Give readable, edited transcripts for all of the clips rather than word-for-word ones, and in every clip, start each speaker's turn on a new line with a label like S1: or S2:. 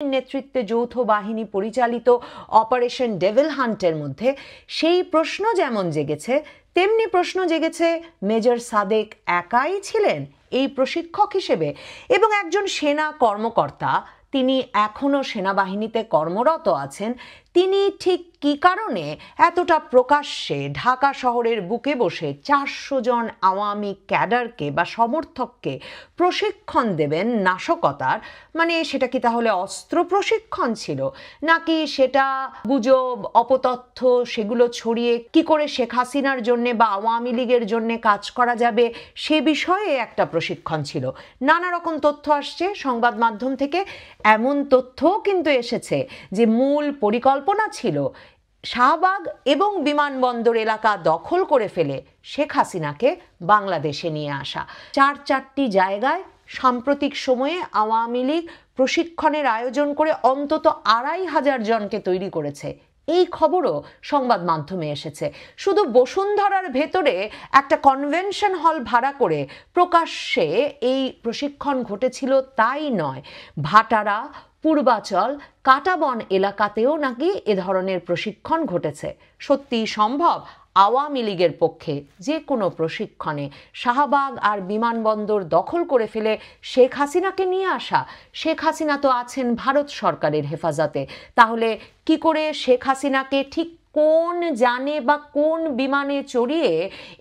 S1: নেতৃত্বে যৌথ বাহিনী পরিচালিত অপারেশন ডেভিল হান্টের মধ্যে সেই প্রশ্ন যেমন জেগেছে, তেমনি প্রশ্ন জেগেছে মেজর সাদেক একাই ছিলেন এই প্রশিক্ষক হিসেবে, এবং একজন সেনা কর্মকর্তা, তিনি এখনও সেনাবাহিনীতে কর্মরত আছেন, তিনি ঠিক কী কারণে এতটা প্রকাশ্যে ঢাকা শহরের বুকে বসে 400 জন আওয়ামী ক্যাডারকে বা সমর্থককে প্রশিক্ষণ দেবেন নাশকতার? মানে সেটা কি তাহলে অস্ত্র প্রশিক্ষণ ছিল, নাকি সেটা গুজব অপতথ্য সেগুলো ছড়িয়ে কি করে শেখ হাসিনার জন্যে বা আওয়ামী লীগের জন্যে কাজ করা যাবে সে বিষয়ে একটা প্রশিক্ষণ ছিল? নানা রকম তথ্য আসছে সংবাদ মাধ্যম থেকে। এমন তথ্যও কিন্তু এসেছে যে মূল পরিকল্পনা ছিল শাহবাগ এবং বিমানবন্দর এলাকা দখল করে ফেলে শেখ হাসিনাকে বাংলাদেশে নিয়ে আসা। চারটি জায়গায় সাম্প্রতিক সময়ে আওয়ামী লীগ প্রশিক্ষণের আয়োজন করে অন্তত 2500 জনকে তৈরি করেছে, এই খবরও সংবাদ মাধ্যমে এসেছে। শুধু বসুন্ধরার ভেতরে একটা কনভেনশন হল ভাড়া করে প্রকাশ্যে এই প্রশিক্ষণ ঘটেছিল তাই নয়, ভাটারা, পূর্বাচল, কাটাবন এলাকাতেও নাকি এ ধরনের প্রশিক্ষণ ঘটেছে। সত্যি সম্ভব আওয়ামী লীগের পক্ষে যে কোনো প্রশিক্ষণে শাহবাগ আর বিমানবন্দর দখল করে ফেলে শেখ হাসিনাকে নিয়ে আসা? শেখ হাসিনা তো আছেন ভারত সরকারের হেফাজতে, তাহলে কি করে শেখ হাসিনাকে ঠিক কোন যানে বা কোন বিমানে চড়িয়ে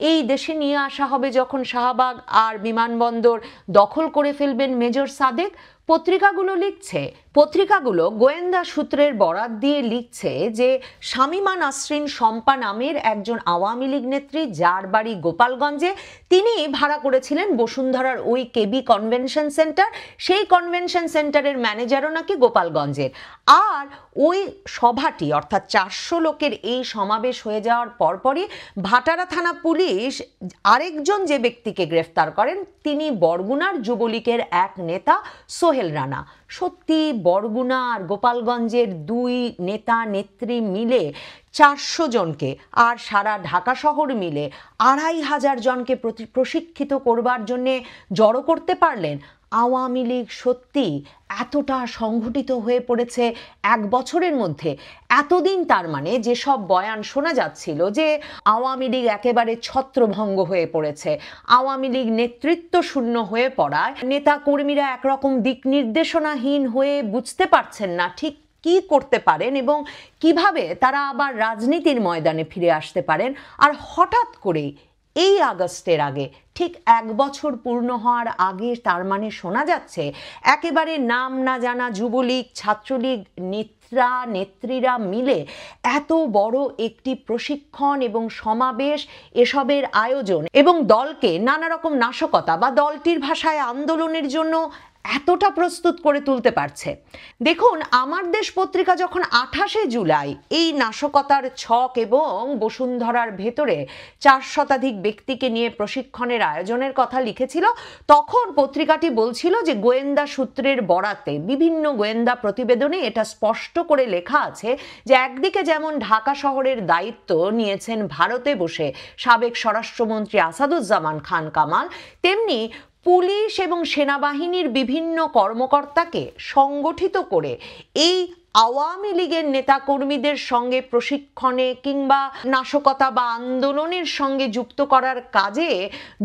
S1: এই দেশে নিয়ে আসা হবে যখন শাহবাগ আর বিমানবন্দর দখল করে ফেলবেন মেজর সাদেক? পত্রিকাগুলো লিখছে, পত্রিকাগুলো গোয়েন্দা সূত্রের বরাত দিয়ে লিখছে যে শামীমা নাসরিন শম্পা নামের একজন আওয়ামী লীগ নেত্রী, যার বাড়ি গোপালগঞ্জে, তিনি ভাড়া করেছিলেন বসুন্ধরার ওই কেবি কনভেনশন সেন্টার। সেই কনভেনশন সেন্টারের ম্যানেজারও নাকি গোপালগঞ্জের। আর ওই সভাটি অর্থাৎ 400 লোকের এই সমাবেশ হয়ে যাওয়ার পরপরই ভাটারা থানা পুলিশ আরেকজন যে ব্যক্তিকে গ্রেফতার করেন, তিনি বরগুনার যুবলীগের এক নেতা সোহেল রানা। সত্যি বরগুনা আর গোপালগঞ্জের দুই নেতা নেত্রী মিলে 400 জনকে আর সারা ঢাকা শহর মিলে 2500 জনকে প্রশিক্ষিত করবার জন্যে জড়ো করতে পারলেন। আওয়ামী লীগ সত্যি এতটা সংগঠিত হয়ে পড়েছে এক বছরের মধ্যে? এতদিন তার মানে যেসব বয়ান শোনা যাচ্ছিল যে আওয়ামী লীগ একেবারে ছত্রভঙ্গ হয়ে পড়েছে, আওয়ামী লীগ নেতৃত্ব শূন্য হয়ে পড়ায় নেতা কর্মীরা একরকম দিক নির্দেশনাহীন হয়ে বুঝতে পারছেন না ঠিক কি করতে পারেন এবং কিভাবে তারা আবার রাজনীতির ময়দানে ফিরে আসতে পারেন। আর হঠাৎ করে এই আগস্টের আগে, ঠিক 1 বছর পূর্ণ হওয়ার আগে, তার মানে শোনা যাচ্ছে একেবারে নাম না জানা যুবলীগ, ছাত্রলীগ নেত্রীরা মিলে এত বড় একটি প্রশিক্ষণ এবং সমাবেশ, এসবের আয়োজন এবং দলকে নানা রকম নাশকতা বা দলটির ভাষায় আন্দোলনের জন্য এতটা প্রস্তুত করে তুলতে পারছে। দেখুন, আমার দেশ পত্রিকা যখন 28শে জুলাই এই নাশকতার ছক এবং বসুন্ধরার ভেতরে 4 শতাধিক ব্যক্তিকে নিয়ে প্রশিক্ষণের আয়োজনের কথা লিখেছিল, তখন পত্রিকাটি বলছিল যে গোয়েন্দা সূত্রের বরাতে বিভিন্ন গোয়েন্দা প্রতিবেদনে এটা স্পষ্ট করে লেখা আছে যে একদিকে যেমন ঢাকা শহরের দায়িত্ব নিয়েছেন ভারতে বসে সাবেক স্বরাষ্ট্রমন্ত্রী আসাদুজ্জামান খান কামাল, তেমনি পুলিশ এবং সেনাবাহিনীর বিভিন্ন কর্মকর্তাকে সংগঠিত করে এই আওয়ামী লীগের নেতাকর্মীদের সঙ্গে প্রশিক্ষণে কিংবা নাশকতা বা আন্দোলনের সঙ্গে যুক্ত করার কাজে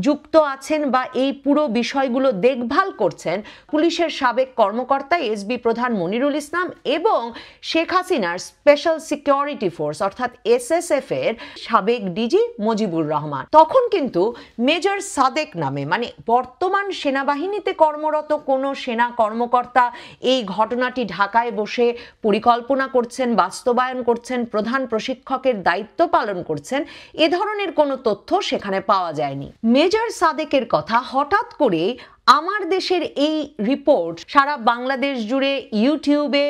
S1: যুক্ত আছেন বা এই পুরো বিষয়গুলো দেখভাল করছেন পুলিশের সাবেক কর্মকর্তা এসবি প্রধান মনিরুল ইসলাম এবং শেখ হাসিনার স্পেশাল সিকিউরিটি ফোর্স অর্থাৎ এসএসএফ এর সাবেক ডিজি মুজিবুর রহমান। তখন কিন্তু মেজর সাদেক নামে, মানে বর্তমান সেনাবাহিনীতে কর্মরত কোনো সেনা কর্মকর্তা এই ঘটনাটি ঢাকায় বসে পরিকল্পনা করছেন, বাস্তবায়ন করছেন, প্রধান প্রশিক্ষকের দায়িত্ব পালন করছেন, এ ধরনের কোনো তথ্য সেখানে পাওয়া যায়নি। মেজর সাদেকের কথা হঠাৎ করে আমার দেশের এই রিপোর্ট সারা বাংলাদেশ জুড়ে ইউটিউবে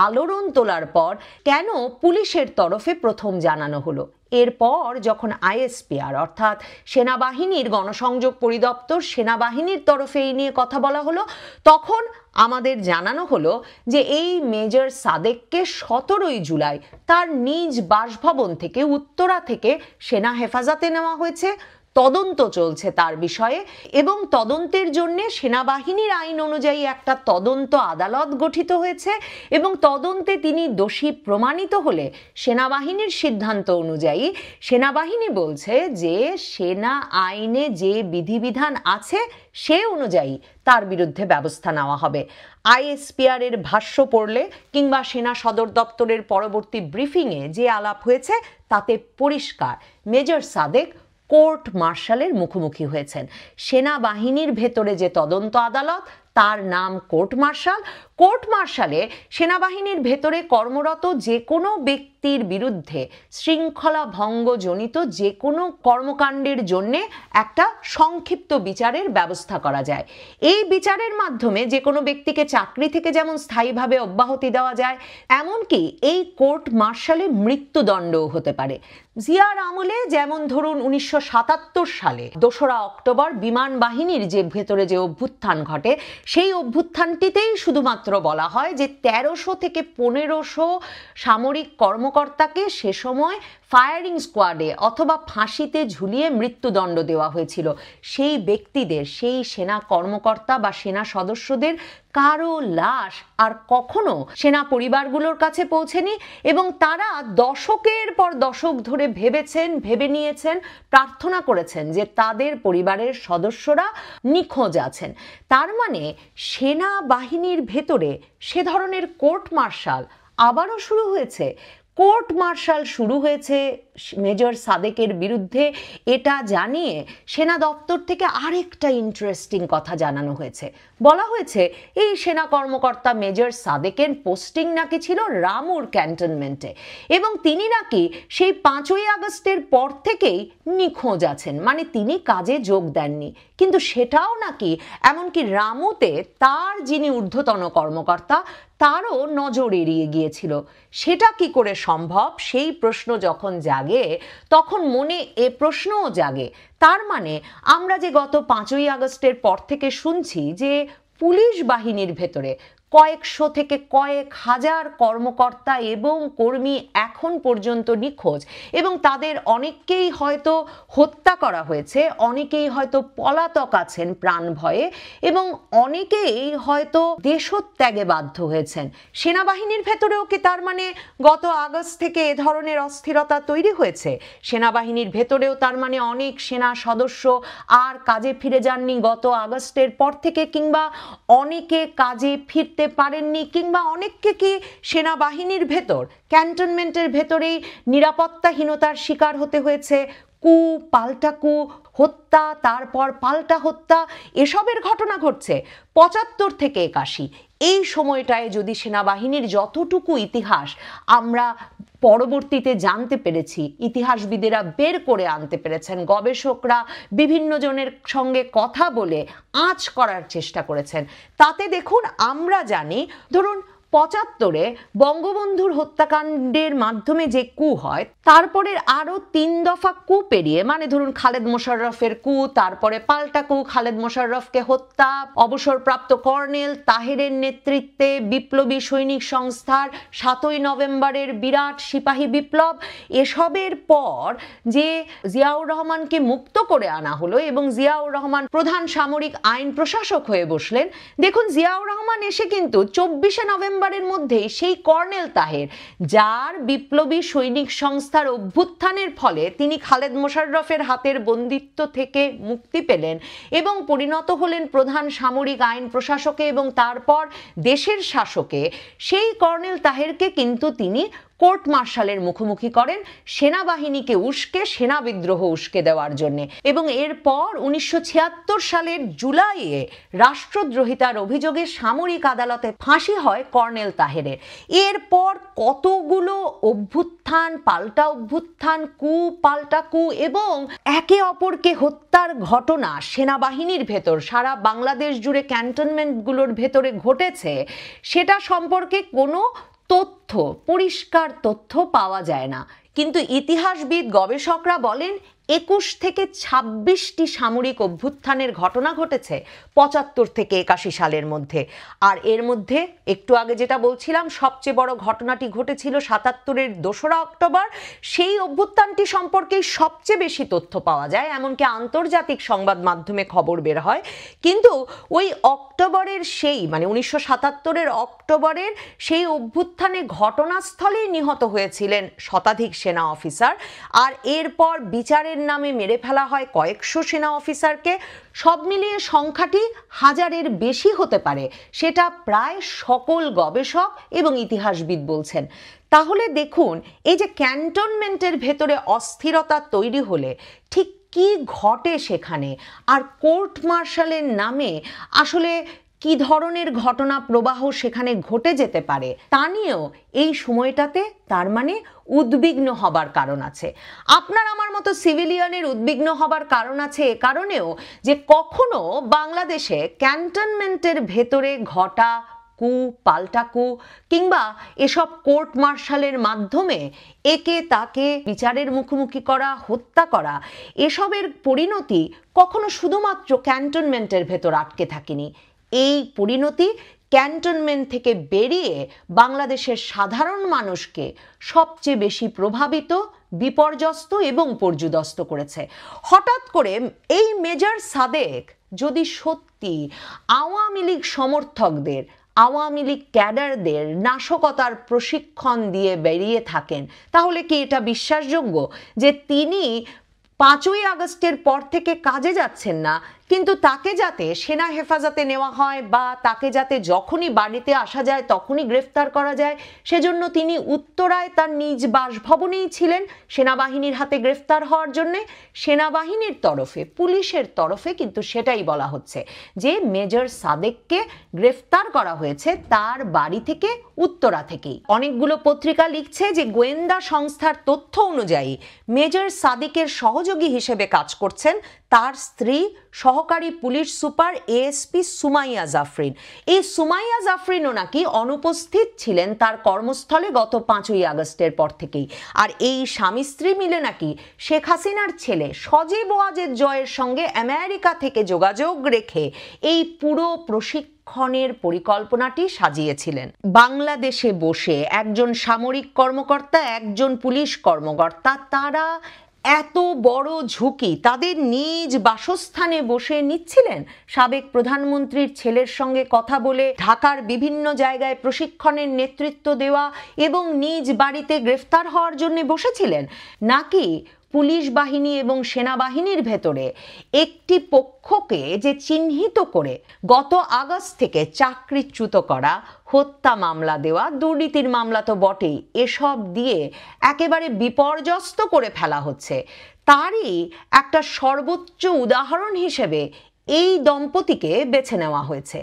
S1: আলোড়ন তোলার পর কেন পুলিশের তরফে প্রথম জানানো হলো? এরপর যখন আইএসপিআর অর্থাৎ সেনাবাহিনীর গণসংযোগ পরিদপ্তর, সেনাবাহিনীর তরফে এই নিয়ে কথা বলা হলো, তখন আমাদের জানানো হলো যে এই মেজর সাদেককে 17ই জুলাই তার নিজ বাসভবন থেকে উত্তরা থেকে সেনা হেফাজতে নেওয়া হয়েছে। তদন্ত চলছে তার বিষয়ে, এবং তদন্তের জন্য সেনাবাহিনীর আইন অনুযায়ী একটা তদন্ত আদালত গঠিত হয়েছে, এবং তদন্তে তিনি দোষী প্রমাণিত হলে সেনাবাহিনীর সিদ্ধান্ত অনুযায়ী সেনাবাহিনী বলছে যে সেনা আইনে যে বিধিবিধান আছে সে অনুযায়ী তার বিরুদ্ধে ব্যবস্থা নেওয়া হবে। আইএসপিআর এর ভাষ্য পড়লে কিংবা সেনা সদর দপ্তরের পরবর্তী ব্রিফিংয়ে যে আলাপ হয়েছে তাতে পরিষ্কার মেজর সাদেক কোর্ট মার্শালের মুখোমুখি হয়েছেন। সেনাবাহিনীর ভেতরে যে তদন্ত আদালত তার নাম কোর্ট মার্শাল। কোর্ট মার্শালে সেনাবাহিনীর ভেতরে কর্মরত যে কোনো ব্যক্তির বিরুদ্ধে শৃঙ্খলা ভঙ্গজনিত যে কোনো কর্মকাণ্ডের জন্যে একটা সংক্ষিপ্ত বিচারের ব্যবস্থা করা যায়। এই বিচারের মাধ্যমে যে কোনো ব্যক্তিকে চাকরি থেকে যেমন স্থায়ীভাবে অব্যাহতি দেওয়া যায়, এমনকি এই কোর্ট মার্শালে মৃত্যুদণ্ডও হতে পারে। জিয়ার আমলে যেমন ধরুন 1977 সালে 2রা অক্টোবর বিমান বাহিনীর যে ভেতরে যে অভ্যুত্থান ঘটে, সেই অভ্যুত্থানটিতেই শুধুমাত্র বলা হয় যে 1300 থেকে 1500 সামরিক কর্মকর্তাকে সে সময় ফায়ারিং স্কোয়াডে অথবা ফাঁসিতে ঝুলিয়ে মৃত্যুদণ্ড দেওয়া হয়েছিল। সেই ব্যক্তিদের, সেই সেনা কর্মকর্তা বা সেনা সদস্যদের কারো লাশ আর কখনো সেনা পরিবারগুলোর কাছে পৌঁছেনি, এবং তারা দশকের পর দশক ধরে ভেবে নিয়েছেন, প্রার্থনা করেছেন যে তাদের পরিবারের সদস্যরা নিখোঁজ আছেন। তার মানে সেনাবাহিনীর ভেতরে সে ধরনের কোর্ট মার্শাল আবারও শুরু হয়েছে। কোর্ট মার্শাল শুরু হয়েছে মেজর সাদেকের বিরুদ্ধে, এটা জানিয়ে সেনা দপ্তর থেকে আরেকটা ইন্টারেস্টিং কথা জানানো হয়েছে। বলা হয়েছে এই সেনা কর্মকর্তা মেজর সাদেকের পোস্টিং নাকি ছিল রামুর ক্যান্টনমেন্টে, এবং তিনি নাকি সেই 5ই আগস্টের পর থেকেই নিখোঁজ আছেন, মানে তিনি কাজে যোগ দেননি। কিন্তু সেটাও নাকি এমনকি রামুতে তার যিনি ঊর্ধ্বতন কর্মকর্তা তারও নজর এড়িয়ে গিয়েছিল। সেটা কি করে সম্ভব? সেই প্রশ্ন যখন জাগে তখন মনে এ প্রশ্নও জাগে, তার মানে আমরা যে গত 5ই আগস্টের পর থেকে শুনছি যে পুলিশ বাহিনীর ভেতরে কয়েকশো থেকে কয়েক হাজার কর্মকর্তা এবং কর্মী এখন পর্যন্ত নিখোঁজ, এবং তাদের অনেককেই হয়তো হত্যা করা হয়েছে, অনেকেই হয়তো পলাতক আছেন প্রাণ ভয়ে, এবং অনেকেই হয়তো দেশত্যাগে বাধ্য হয়েছেন। সেনাবাহিনীর ভেতরেও কি তার মানে গত আগস্ট থেকে এ ধরনের অস্থিরতা তৈরি হয়েছে? সেনাবাহিনীর ভেতরেও তার মানে অনেক সেনা সদস্য আর কাজে ফিরে যাননি গত আগস্টের পর থেকে, কিংবা অনেকে কাজে ফিরতে পারেননি, কিংবা অনেককে কি সেনাবাহিনীর ভেতর ক্যান্টনমেন্টের ভেতরেই নিরাপত্তাহীনতার শিকার হতে হয়েছে? কু, পাল্টা কু, হত্যা, তারপর পাল্টা হত্যা, এসবের ঘটনা ঘটছে 75 থেকে 81। এই সময়টায় যদি সেনাবাহিনীর যতটুকু ইতিহাস আমরা পরবর্তীতে জানতে পেরেছি, ইতিহাসবিদেরা বের করে আনতে পেরেছেন, গবেষকরা বিভিন্ন জনের সঙ্গে কথা বলে আঁচ করার চেষ্টা করেছেন, তাতে দেখুন আমরা জানি ধরুন 75-এ বঙ্গবন্ধুর হত্যাকাণ্ডের মাধ্যমে যে কু হয়, তারপরে আরো 3 দফা কু পেরিয়ে, মানে ধরুন খালেদ মোশাররফের কু, তারপরে পাল্টা কু, খালেদ মোশাররফকে হত্যা, অবসরপ্রাপ্ত কর্নেল তাহেরের নেতৃত্বে বিপ্লবী সৈনিক সংস্থার 7ই নভেম্বরের বিরাট সিপাহী বিপ্লব, এসবের পর যে জিয়াউর রহমানকে মুক্ত করে আনা হলো এবং জিয়াউর রহমান প্রধান সামরিক আইন প্রশাসক হয়ে বসলেন। দেখুন জিয়াউর রহমান এসে কিন্তু 24শে নভেম্বরের মধ্যেই সেই কর্নেল তাহের, যার বিপ্লবী সৈনিক সংস্থার অভ্যুত্থানের ফলে তিনি খালেদ মোশাররফের হাতের বন্দিত্ব থেকে মুক্তি পেলেন এবং পরিণত হলেন প্রধান সামরিক আইন প্রশাসকে এবং তারপর দেশের শাসকে, সেই কর্নেল তাহেরকে কিন্তু তিনি কোর্ট মার্শালের মুখোমুখি করেন সেনাবাহিনীকে উস্কে, সেনা বিদ্রোহ উস্কে দেওয়ার জন্য। এবং এরপর 1976 সালের জুলাইয়ে রাষ্ট্রদ্রোহিতার অভিযোগে সামরিক আদালতে ফাঁসি হয় কর্নেল তাহেরের। এরপর কতগুলো অভ্যুত্থান, পাল্টা অভ্যুত্থান, কু, পাল্টা কু এবং একে অপরকে হত্যার ঘটনা সেনাবাহিনীর ভেতর সারা বাংলাদেশ জুড়ে ক্যান্টনমেন্টগুলোর ভেতরে ঘটেছে, সেটা সম্পর্কে কোনো তথ্য, পরিষ্কার তথ্য পাওয়া যায় না। কিন্তু ইতিহাসবিদ, গবেষকরা বলেন 21 থেকে 26টি সামরিক অভ্যুত্থানের ঘটনা ঘটেছে 75 থেকে 81 সালের মধ্যে। আর এর মধ্যে একটু আগে যেটা বলছিলাম, সবচেয়ে বড় ঘটনাটি ঘটেছিল 77-এর 2রা অক্টোবর। সেই অভ্যুত্থানটি সম্পর্কেই সবচেয়ে বেশি তথ্য পাওয়া যায়, এমনকি আন্তর্জাতিক সংবাদ মাধ্যমে খবর বের হয়। কিন্তু ওই অক্টোবরের মানে 1977-এর অক্টোবরের সেই অভ্যুত্থানে ঘটনাস্থলেই নিহত হয়েছিলেন শতাধিক সেনা অফিসার। আর এরপর বিচারের নামে মেরে ফেলা হয় কয়েকশো সেনা অফিসারকে। সব মিলিয়ে সংখ্যাটি হাজারের বেশি হতে পারে, সেটা প্রায় সকল গবেষক এবং ইতিহাসবিদ বলছেন। তাহলে দেখুন, এই যে ক্যান্টনমেন্টের ভেতরে অস্থিরতা তৈরি হলে ঠিক কি ঘটে সেখানে, আর কোর্ট মার্শালের নামে আসলে কি ধরনের ঘটনা প্রবাহ সেখানে ঘটে যেতে পারে, তা নিয়েও এই সময়টাতে তার মানে উদ্বিগ্ন হবার কারণ আছে। আপনার আমার মতো সিভিলিয়ানের উদ্বিগ্ন হবার কারণ আছে এ কারণেও যে কখনো বাংলাদেশে ক্যান্টনমেন্টের ভেতরে ঘটা কু, পাল্টা কু কিংবা এসব কোর্ট মার্শালের মাধ্যমে একে তাকে বিচারের মুখোমুখি করা, হত্যা করা, এসবের পরিণতি কখনো শুধুমাত্র ক্যান্টনমেন্টের ভেতর আটকে থাকেনি। এই পরিণতি ক্যান্টনমেন্ট থেকে বেরিয়ে বাংলাদেশের সাধারণ মানুষকে সবচেয়ে বেশি প্রভাবিত, বিপর্যস্ত এবং পর্যুদস্ত করেছে। হঠাৎ করে এই মেজর সাদেক যদি সত্যি আওয়ামী লীগ সমর্থকদের, আওয়ামী লীগ ক্যাডারদের নাশকতার প্রশিক্ষণ দিয়ে বেরিয়ে থাকেন, তাহলে কি এটা বিশ্বাসযোগ্য যে তিনি 5ই আগস্টের পর থেকে কাজে যাচ্ছেন না, কিন্তু তাকে যাতে সেনা হেফাজতে নেওয়া হয় বা তাকে যাতে যখনই বাড়িতে আসা যায় তখনই গ্রেফতার করা যায়, সেজন্য তিনি উত্তরায় তার নিজ বাসভবনেই ছিলেন সেনাবাহিনীর হাতে গ্রেফতার হওয়ার জন্যে। সেনাবাহিনীর তরফে, পুলিশের তরফে কিন্তু সেটাই বলা হচ্ছে যে মেজর সাদেককে গ্রেফতার করা হয়েছে তার বাড়ি থেকে, উত্তরা থেকেই। অনেকগুলো পত্রিকা লিখছে যে গোয়েন্দা সংস্থার তথ্য অনুযায়ী মেজর সাদেকের সহযোগী হিসেবে কাজ করছেন তার স্ত্রী সহকারী police super ASP Sumaiya Jafrin. এই সুমাইয়া জাফরিনও নাকি অনুপস্থিত ছিলেন তার কর্মস্থলে গত 5ই আগস্টের পর থেকেই। আর এই স্বামী স্ত্রী মিলে নাকি শেখ হাসিনার ছেলে সজীব ওয়াজেদ জয়ের সঙ্গে আমেরিকা থেকে যোগাযোগ রেখে এই পুরো প্রশিক্ষণের পরিকল্পনাটি সাজিয়েছিলেন। বাংলাদেশে বসে একজন সামরিক কর্মকর্তা, একজন পুলিশ কর্মকর্তা, তারা এত বড় ঝুঁকি তাদের নিজ বাসস্থানে বসে নিচ্ছিলেন। সাবেক প্রধানমন্ত্রীর ছেলের সঙ্গে কথা বলে ঢাকার বিভিন্ন জায়গায় প্রশিক্ষণের নেতৃত্ব দেওয়া এবং নিজ বাড়িতে গ্রেফতার হওয়ার জন্য বসেছিলেন, নাকি পুলিশ বাহিনী এবং সেনাবাহিনীর ভেতরে একটি পক্ষকে যে চিহ্নিত করে গত আগস্ট থেকে চাকরিচ্যুত করা, হত্যা মামলা দেওয়া, দুর্নীতির মামলা তো বটেই, এসব দিয়ে একেবারে বিপর্যস্ত করে ফেলা হচ্ছে, তারই একটা সর্বোচ্চ উদাহরণ হিসেবে এই দম্পতিকে বেছে নেওয়া হয়েছে।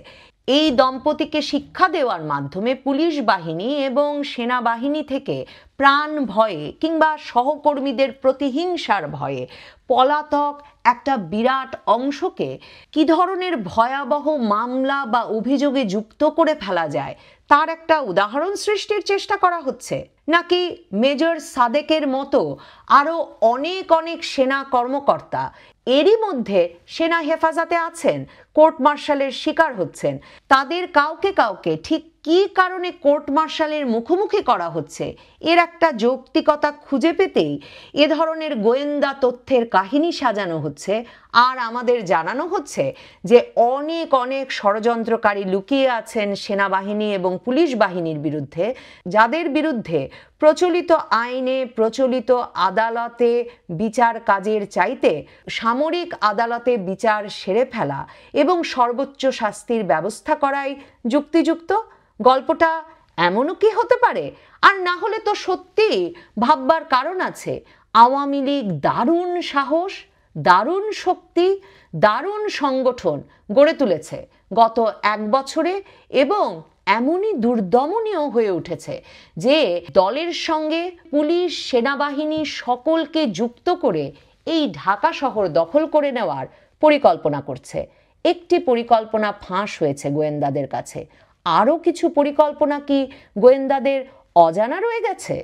S1: এই দম্পতিকে শিক্ষা দেওয়ার মাধ্যমে পুলিশ বাহিনী এবং সেনাবাহিনী থেকে প্রাণ ভয়ে কিংবা সহকর্মীদের প্রতিহিংসার ভয়ে পলাতক একটা বিরাট অংশকে কি ধরনের ভয়াবহ মামলা বা অভিযোগে যুক্ত করে ফেলা যায় তার একটা উদাহরণ সৃষ্টির চেষ্টা করা হচ্ছে। নাকি মেজর সাদেকের মতো আরো অনেক অনেক সেনা কর্মকর্তা এরই মধ্যে সেনা হেফাজতে আছেন, কোর্ট মার্শালের শিকার হচ্ছেন, তাদের কাউকে কাউকে ঠিক কি কারণে কোর্ট মার্শালের মুখোমুখি করা হচ্ছে এর একটা যৌক্তিকতা খুঁজে পেতেই এ ধরনের গোয়েন্দা তথ্যের কাহিনী সাজানো হচ্ছে। আর আমাদের জানানো হচ্ছে যে অনেক অনেক ষড়যন্ত্রকারী লুকিয়ে আছেন সেনাবাহিনী এবং পুলিশ বাহিনীর বিরুদ্ধে, যাদের বিরুদ্ধে প্রচলিত আইনে, প্রচলিত আদালতে বিচার কাজের চাইতে সামরিক আদালতে বিচার সেরে ফেলা এবং সর্বোচ্চ শাস্তির ব্যবস্থা করাই যুক্তিযুক্ত। গল্পটা এমনও কি হতে পারে? আর না হলে তো সত্যি ভাববার কারণ আছে। আওয়ামী লীগ দারুণ সাহস, দারুণ শক্তি, দারুণ সংগঠন গড়ে তুলেছে গত 1 বছরে এবং এমনই দুর্দমনীয় হয়ে উঠেছে যে দলের সঙ্গে পুলিশ, সেনাবাহিনী সকলকে যুক্ত করে এই ঢাকা শহর দখল করে নেওয়ার পরিকল্পনা করছে। একটি পরিকল্পনা ফাঁস হয়েছে গোয়েন্দাদের কাছে, আরও কিছু পরিকল্পনা কি গোয়েন্দাদের অজানা রয়ে গেছে?